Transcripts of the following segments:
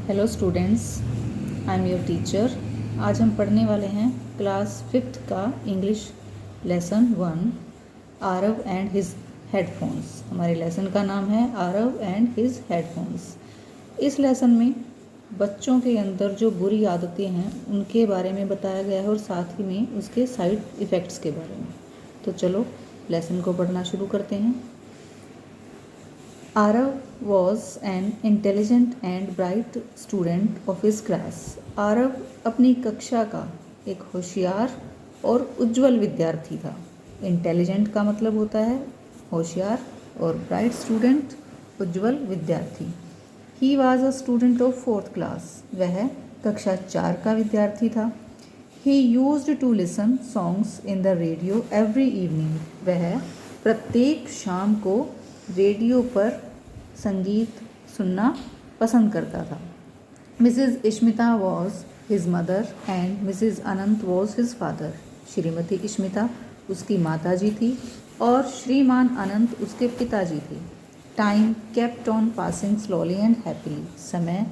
Hello students, I am your teacher. आज हम पढ़ने वाले हैं क्लास 5th का English lesson 1 Aarav and his headphones. हमारे लेसन का नाम है आरव एंड हिज हेडफोन्स। इस लेसन में बच्चों के अंदर जो बुरी आदतें हैं उनके बारे में बताया गया है और साथ ही में उसके साइड इफ़ेक्ट्स के बारे में। तो चलो लेसन को पढ़ना शुरू करते हैं। Arav was an intelligent and bright student of his class. Aarav अपनी कक्षा का एक होशियार और उज्जवल विद्यार्थी था। इंटेलिजेंट का मतलब होता है होशियार और ब्राइट स्टूडेंट उज्जवल विद्यार्थी। He was a student of 4th class. वह कक्षा 4 का विद्यार्थी था। He used to listen songs in the radio every evening. वह प्रत्येक शाम को रेडियो पर संगीत सुनना पसंद करता था। Mrs Ishmita was his mother and Mrs Anant was his father. Shrimati Ishmita उसकी माताजी थी और श्रीमान अनंत उसके पिताजी थे। Time kept on passing slowly and happily. समय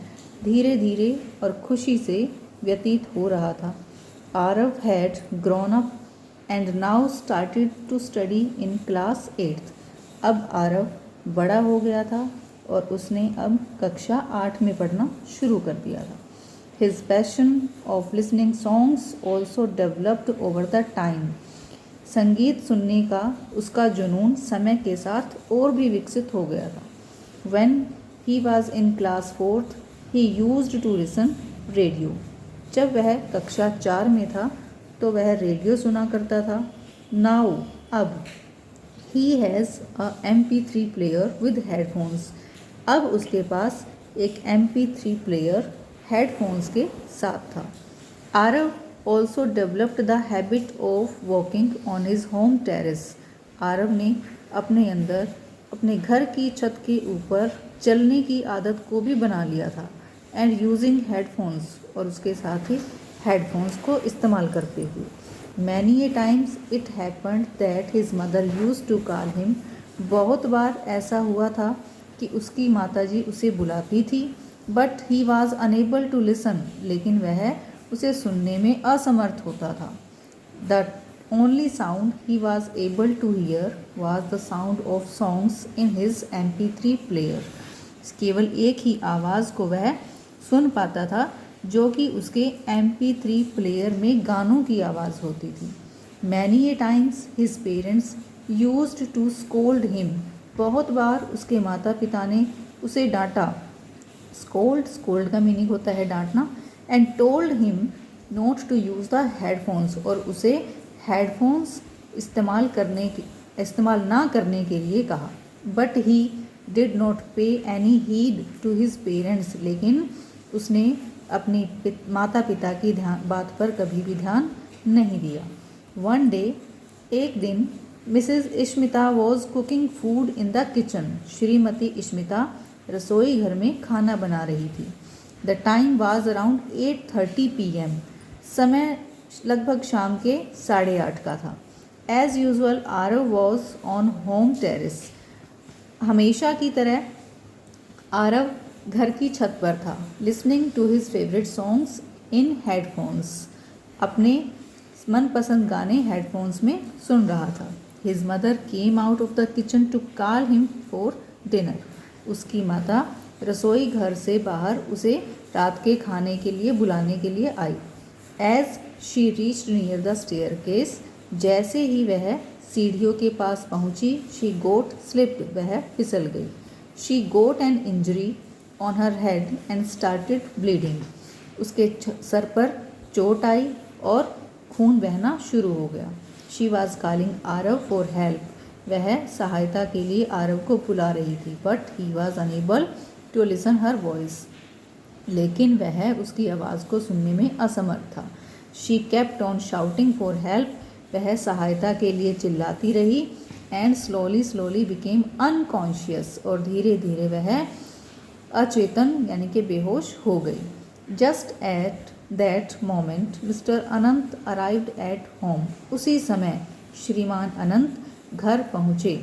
धीरे धीरे और खुशी से व्यतीत हो रहा था। Aarav had grown up and now started to study in class 8th। अब आरव बड़ा हो गया था और उसने अब कक्षा 8 में पढ़ना शुरू कर दिया था। His passion of listening songs also developed over the time. संगीत सुनने का उसका जुनून समय के साथ और भी विकसित हो गया था। When he was in class 4th he used to listen radio. जब वह कक्षा 4 में था तो वह रेडियो सुना करता था। नाउ अब He has a MP3 player with headphones. अब उसके पास एक MP3 प्लेयर हेडफोन्स के साथ था। Aarav also developed the habit of walking on his home terrace. Aarav ने अपने अंदर अपने घर की छत के ऊपर चलने की आदत को भी बना लिया था। एंड यूजिंग हेडफोन्स, और उसके साथ ही हेडफोन्स को इस्तेमाल करते हुए। Many a times it happened that his mother used to call him. बहुत बार ऐसा हुआ था कि उसकी माताजी उसे बुलाती थी। But he was unable to listen. लेकिन वह उसे सुनने में असमर्थ होता था। The only sound he was able to hear was the sound of songs in his MP3 player. केवल एक ही आवाज़ को वह सुन पाता था जो कि उसके MP3 प्लेयर में गानों की आवाज़ होती थी। Many a times his parents used to scold him. बहुत बार उसके माता पिता ने उसे डांटा। स्कोल्ड का मीनिंग होता है डांटना। And told him not to use the headphones, और उसे हेडफोन्स इस्तेमाल ना करने के लिए कहा। But he did not pay any heed to his parents. लेकिन उसने अपनी माता पिता की बात पर कभी भी ध्यान नहीं दिया। वन डे, एक दिन, Mrs Ishmita was cooking food in the kitchen. Shrimati Ishmita रसोई घर में खाना बना रही थी। The time was around 8:30 PM। समय लगभग शाम के 8:30 का था। As usual Aarav was on home terrace. हमेशा की तरह आरव घर की छत पर था। Listening to his favourite songs in headphones. अपने मनपसंद गाने हेडफोन्स में सुन रहा था। His mother came out of the kitchen to call him for dinner. उसकी माता रसोई घर से बाहर उसे रात के खाने के लिए बुलाने के लिए आई। As she reached near the staircase. जैसे ही वह सीढ़ियों के पास पहुंची, शी गोट स्लिप्ड। वह फिसल गई। She got an injury on her head and started bleeding. उसके सर पर चोट आई और खून बहना शुरू हो गया। She was calling Aarav for help. वह सहायता के लिए आरव को बुला रही थी। But he was unable to listen her voice. लेकिन वह उसकी आवाज़ को सुनने में असमर्थ था। She kept on shouting for help. वह सहायता के लिए चिल्लाती रही। एंड स्लोली बिकेम अनकॉन्शियस, और धीरे धीरे वह अचेतन यानी कि बेहोश हो गई। Just at that moment mister Anant arrived at home. उसी समय श्रीमान अनंत घर पहुँचे।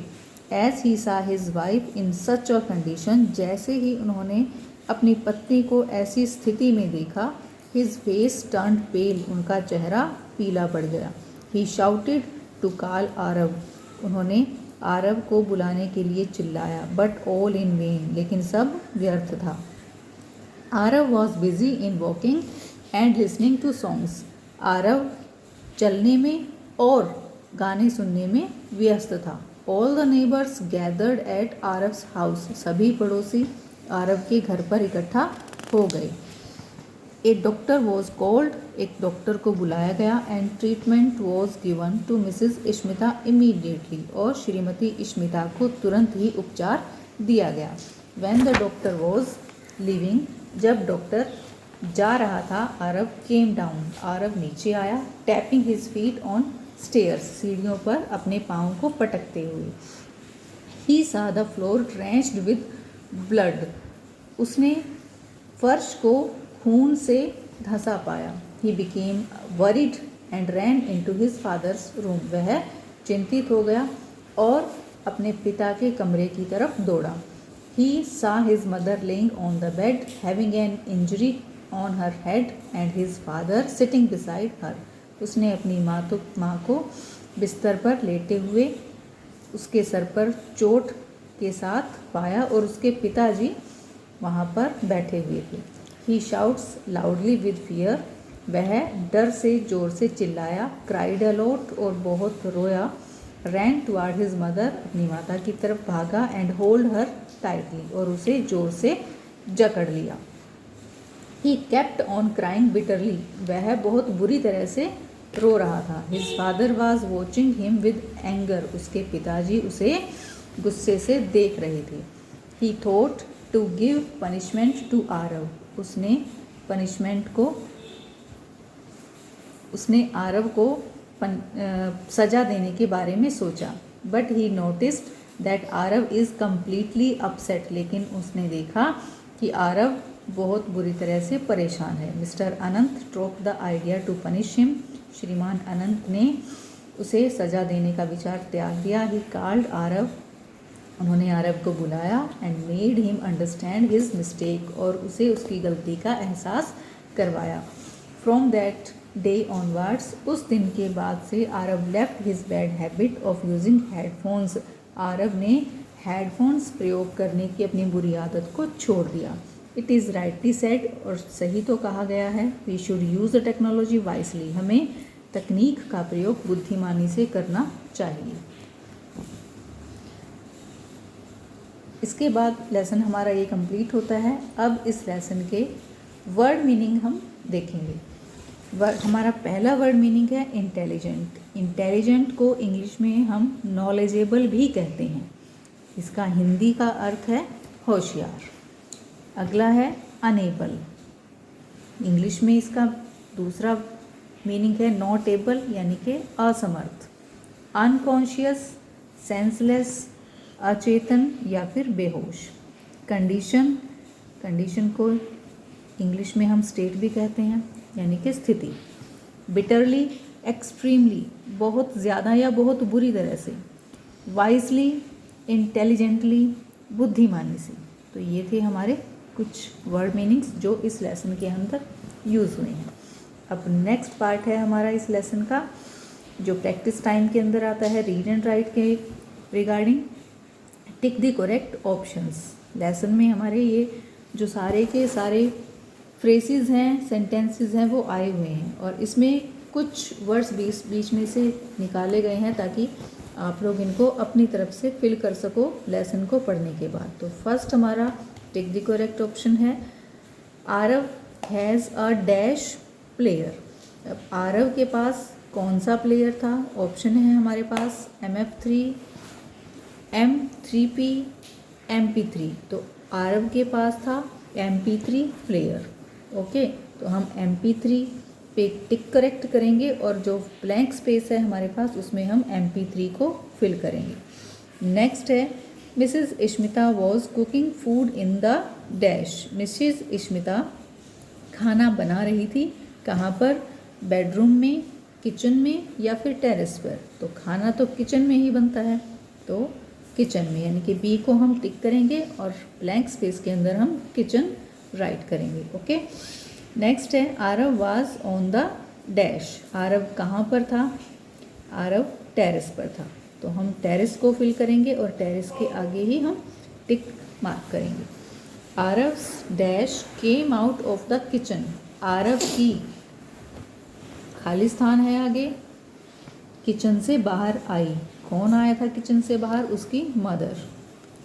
As he saw his wife in such a condition. जैसे ही उन्होंने अपनी पत्नी को ऐसी स्थिति में देखा। हिज फेस टर्न्ड पेल, उनका चेहरा पीला पड़ गया। ही शाउटेड टू कॉल आरव, उन्होंने आरव को बुलाने के लिए चिल्लाया। बट ऑल इन वेन, लेकिन सब व्यर्थ था। Aarav was busy in walking and listening to songs, Aarav चलने में और गाने सुनने में व्यस्त था। All the neighbours gathered at Aarav's house, सभी पड़ोसी आरव के घर पर इकट्ठा हो गए। ए डॉक्टर वॉज कॉल्ड, एक डॉक्टर को बुलाया गया। And treatment was given to Mrs Ishmita immediately, और श्रीमती इश्मिता को तुरंत ही उपचार दिया गया। When the doctor was leaving, जब डॉक्टर जा रहा था, आरव केम डाउन, आरव नीचे आया। Tapping his feet on stairs, सीढ़ियों पर अपने पाँव को पटकते हुए। ही सा the floor drenched with blood, उसने फर्श को खून से धंसा पाया। He became worried and ran into his father's room, वह चिंतित हो गया और अपने पिता के कमरे की तरफ दौड़ा। He saw his mother lying on the bed having an injury on her head and his father sitting beside her, उसने अपनी माँ को बिस्तर पर लेटे हुए उसके सर पर चोट के साथ पाया और उसके पिताजी वहाँ पर बैठे हुए थे। He shouts loudly with fear, वह डर से जोर से चिल्लाया। क्राइड अलॉट, और बहुत रोया। रैन टुवार्ड हिज मदर, अपनी माता की तरफ भागा। एंड होल्ड हर टाइटली, और उसे जोर से जकड़ लिया। He kept on crying bitterly, वह बहुत बुरी तरह से रो रहा था। His father was watching him with anger, उसके पिताजी उसे गुस्से से देख रहे थे। He thought to give punishment to Aarav, उसने आरव को सजा देने के बारे में सोचा। But he noticed that Aarav is completely upset, लेकिन उसने देखा कि आरव बहुत बुरी तरह से परेशान है। Mister Anant drop the idea to punish him, श्रीमान अनंत ने उसे सजा देने का विचार त्याग दिया। ही कॉल्ड आरव, उन्होंने आरव को बुलाया। And made him understand his mistake, और उसे उसकी गलती का एहसास करवाया। फ्रॉम दैट डे ऑनवर्ड्स, उस दिन के बाद से Aarav left his bad habit of using headphones, Aarav ने हेडफोन्स प्रयोग करने की अपनी बुरी आदत को छोड़ दिया। इट इज़ राइटली सेड, और सही तो कहा गया है, we should use the technology wisely, हमें तकनीक का प्रयोग बुद्धिमानी से करना चाहिए। इसके बाद लेसन हमारा ये कंप्लीट होता है। अब इस लेसन के वर्ड मीनिंग हम देखेंगे। हमारा पहला वर्ड मीनिंग है इंटेलिजेंट। इंटेलिजेंट को इंग्लिश में हम नॉलेजेबल भी कहते हैं। इसका हिंदी का अर्थ है होशियार। अगला है अनेबल, इंग्लिश में इसका दूसरा मीनिंग है नॉट एबल, यानी कि असमर्थ। अनकॉन्शियस, सेंसलेस, अचेतन या फिर बेहोश। कंडीशन को इंग्लिश में हम स्टेट भी कहते हैं, यानी कि स्थिति। बिटरली, एक्सट्रीमली, बहुत ज़्यादा या बहुत बुरी तरह से। वाइजली, इंटेलिजेंटली, बुद्धिमानी से। तो ये थे हमारे कुछ वर्ड मीनिंग्स जो इस लेसन के अंदर यूज़ हुए हैं। अब नेक्स्ट पार्ट है हमारा इस लेसन का, जो प्रैक्टिस टाइम के अंदर आता है, रीड एंड राइट के regarding. Tick the correct options. Lesson में हमारे ये जो सारे के सारे फ्रेसेस हैं, सेंटेंसेस हैं, वो आए हुए हैं, और इसमें कुछ वर्ड्स बीच में से निकाले गए हैं ताकि आप लोग इनको अपनी तरफ से फिल कर सको लेसन को पढ़ने के बाद। तो फर्स्ट हमारा टिक द करेक्ट ऑप्शन है, Aarav has a dash player. अब आरव के पास कौन सा प्लेयर था? ऑप्शन है हमारे पास MF3, M3P, MP3। तो आरव के पास था MP3 प्लेयर। ओके, तो हम MP3 पे टिक करेक्ट करेंगे और जो ब्लैंक स्पेस है हमारे पास उसमें हम MP3 को फिल करेंगे। नेक्स्ट है Mrs Ishmita was cooking food in the dash. Mrs Ishmita खाना बना रही थी, कहाँ पर? बेडरूम में, किचन में या फिर टेरेस पर। तो खाना तो किचन में ही बनता है, तो किचन में, यानी कि बी को हम टिक करेंगे और ब्लैंक स्पेस के अंदर हम किचन राइट करेंगे। ओके, नेक्स्ट है Aarav was on the dash. Aarav कहाँ पर था? आरव टेरेस पर था, तो हम टेरेस को फिल करेंगे और टेरेस के आगे ही हम टिक मार्क करेंगे। Aarav dash came out of the kitchen. Aarav की खाली स्थान है आगे, किचन से बाहर आई। कौन आया था किचन से बाहर? उसकी मदर।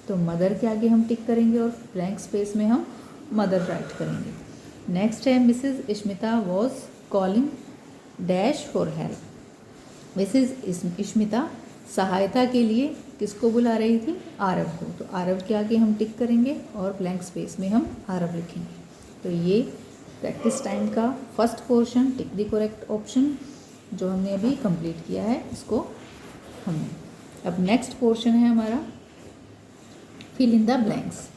तो मदर के आगे हम टिक करेंगे और ब्लैंक स्पेस में हम मदर राइट करेंगे। नेक्स्ट है Mrs Ishmita was calling dash for help. Mrs Ishmita सहायता के लिए किसको बुला रही थी? आरव को। तो आरव के आगे हम टिक करेंगे और ब्लैंक स्पेस में हम आरव लिखेंगे। तो ये प्रैक्टिस टाइम का first portion, tick the correct option, जो हमने अभी कंप्लीट किया है, इसको हमने। अब नेक्स्ट पोर्शन है हमारा fill in the blanks.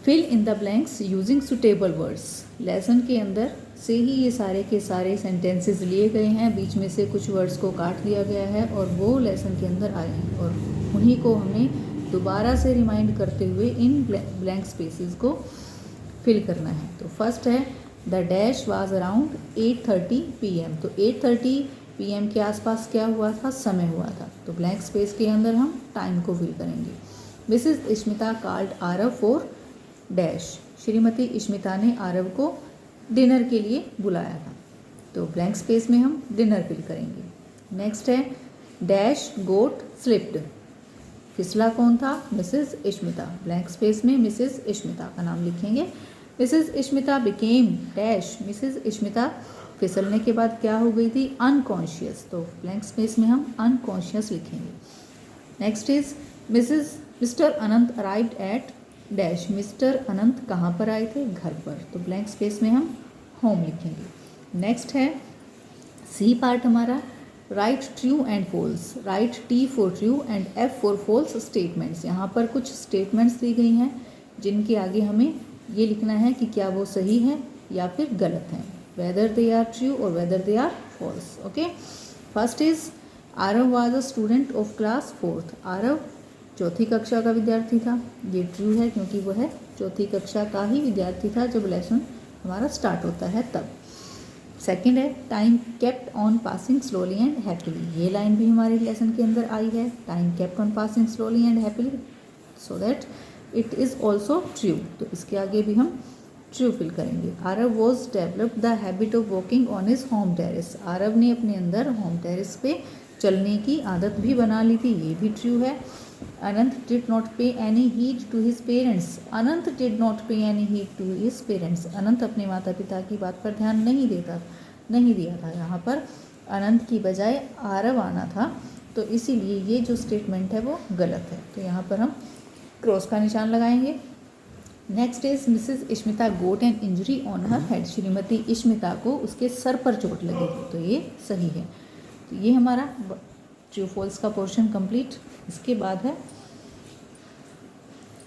Fill in the blanks using suitable words. Lesson के अंदर से ही ये सारे के सारे सेंटेंसेस लिए गए हैं, बीच में से कुछ वर्ड्स को काट दिया गया है और वो लेसन के अंदर आए हैं, और उन्हीं को हमने दोबारा से रिमाइंड करते हुए इन ब्लैंक स्पेसेस को फिल करना है। तो फर्स्ट है the dash was around 8:30 PM। तो 8:30 PM के आसपास क्या हुआ था? समय हुआ था। तो ब्लैंक स्पेस के अंदर हम टाइम को फिल करेंगे। Mrs Ishmita called Aarav for dash. Shrimati Ishmita ने आरव को डिनर के लिए बुलाया था। तो ब्लैंक स्पेस में हम डिनर फिल करेंगे। नेक्स्ट है डैश गोट स्लिप्ड। फिसला कौन था? मिसेज इश्मिता। ब्लैंक स्पेस में मिसेज इश्मिता का नाम लिखेंगे। Mrs Ishmita became dash. Mrs Ishmita फिसलने के बाद क्या हो गई थी? अनकॉन्शियस। तो ब्लैंक स्पेस में हम अनकॉन्शियस लिखेंगे। Next is mister Anant arrived at dash. Mister Anant कहाँ पर आए थे? घर पर। तो ब्लैंक स्पेस में हम होम लिखेंगे। नेक्स्ट है सी पार्ट हमारा write true and false. Write T for true and F for false statements. यहाँ पर कुछ स्टेटमेंट्स दी गई हैं जिनके आगे हमें ये लिखना है कि क्या वो सही है या फिर गलत हैं, वेदर दे आर ट्रू और whether they are false. Okay, first is Aarav was a student of class 4th। Aarav चौथी कक्षा का विद्यार्थी था। ये ट्रू है क्योंकि वह चौथी कक्षा का ही विद्यार्थी था जब लेसन हमारा स्टार्ट होता है तब। सेकंड है time kept on passing slowly and happily. ये लाइन भी हमारे लेसन के अंदर आई है, time kept on passing slowly and happily, so that it is also true. तो इसके आगे भी हम ट्रू फिल करेंगे। Aarav was develop the habit of walking on his home terrace. Aarav ने अपने अंदर होम टेरेस पे चलने की आदत भी बना ली थी, ये भी ट्रू है। Anant did not pay any heed to his parents. Anant did not pay any heed to his parents. Anant अपने माता पिता की बात पर ध्यान नहीं दिया था। यहाँ पर अनंत की बजाय आरव आना था, तो इसीलिए ये जो स्टेटमेंट है वो गलत है। तो यहाँ पर हम क्रॉस का निशान लगाएंगे। Next is Mrs Ishmita got an injury on her head. Shrimati Ishmita को उसके सर पर चोट लगी थी, तो ये सही है। तो ये हमारा ट्रू फॉल्स का पोर्शन कंप्लीट। इसके बाद है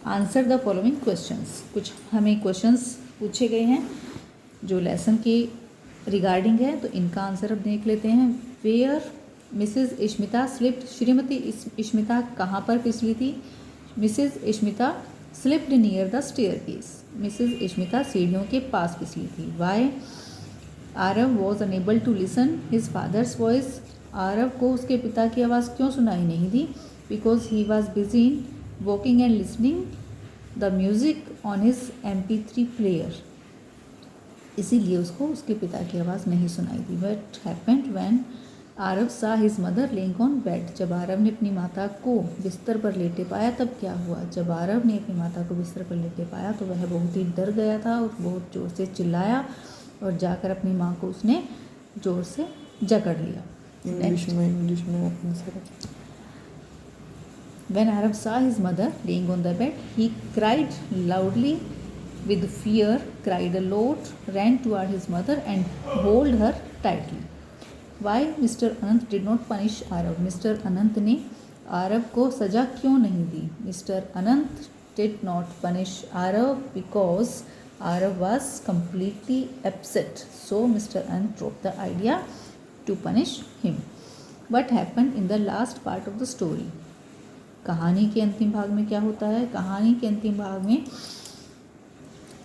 आंसर द फॉलोइंग क्वेश्चंस। कुछ हमें क्वेश्चंस पूछे गए हैं जो लेसन के रिगार्डिंग है, तो इनका आंसर अब देख लेते हैं। Where Mrs Ishmita slipped. Shrimati Ishmita कहाँ पर फिसली थी? Mrs Ishmita slipped near the staircase. Mrs Ishmita सीढ़ियों के पास फिसली थी। Why Aarav was unable to listen his father's voice. Aarav को उसके पिता की आवाज़ क्यों सुनाई नहीं दी? Because he was busy in walking and listening the music on his MP3 player. इसीलिए उसको उसके पिता की आवाज़ नहीं सुनाई दी। बट हैपेंड व्हेन आरव सा his mother lying on bed. जब आरव ने अपनी माता को बिस्तर पर लेटे पाया तब क्या हुआ? जब आरव ने अपनी माता को बिस्तर पर लेटे पाया तो वह बहुत ही डर गया था और बहुत ज़ोर से चिल्लाया और जाकर अपनी माँ को उसने ज़ोर से जकड़ लिया। इंग्लिश में answer. When Arab saw his mother laying on the bed, he cried loudly with fear, cried a lot, ran toward his mother and held her tightly. Why Mr. Anant did not punish Arav? Mr. Anant ने आरव को सजा क्यों नहीं दी? Mr. Anant did not punish Arav because Arav was completely upset. So Mr. Anant dropped the idea to punish him. What happened in the last part of the story? कहानी के अंतिम भाग में क्या होता है? कहानी के अंतिम भाग में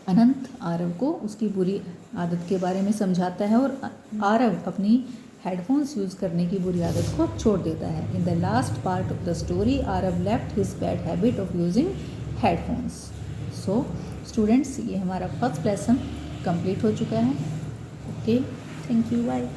अनंत आरव को उसकी बुरी आदत के बारे में समझाता है और आरव अपनी हेडफोन्स यूज़ करने की बुरी आदत को छोड़ देता है. In the last part of the story Aarav left his bad habit of using headphones. So students, ये हमारा फर्स्ट लेसन कंप्लीट हो चुका है. Okay, thank you, bye.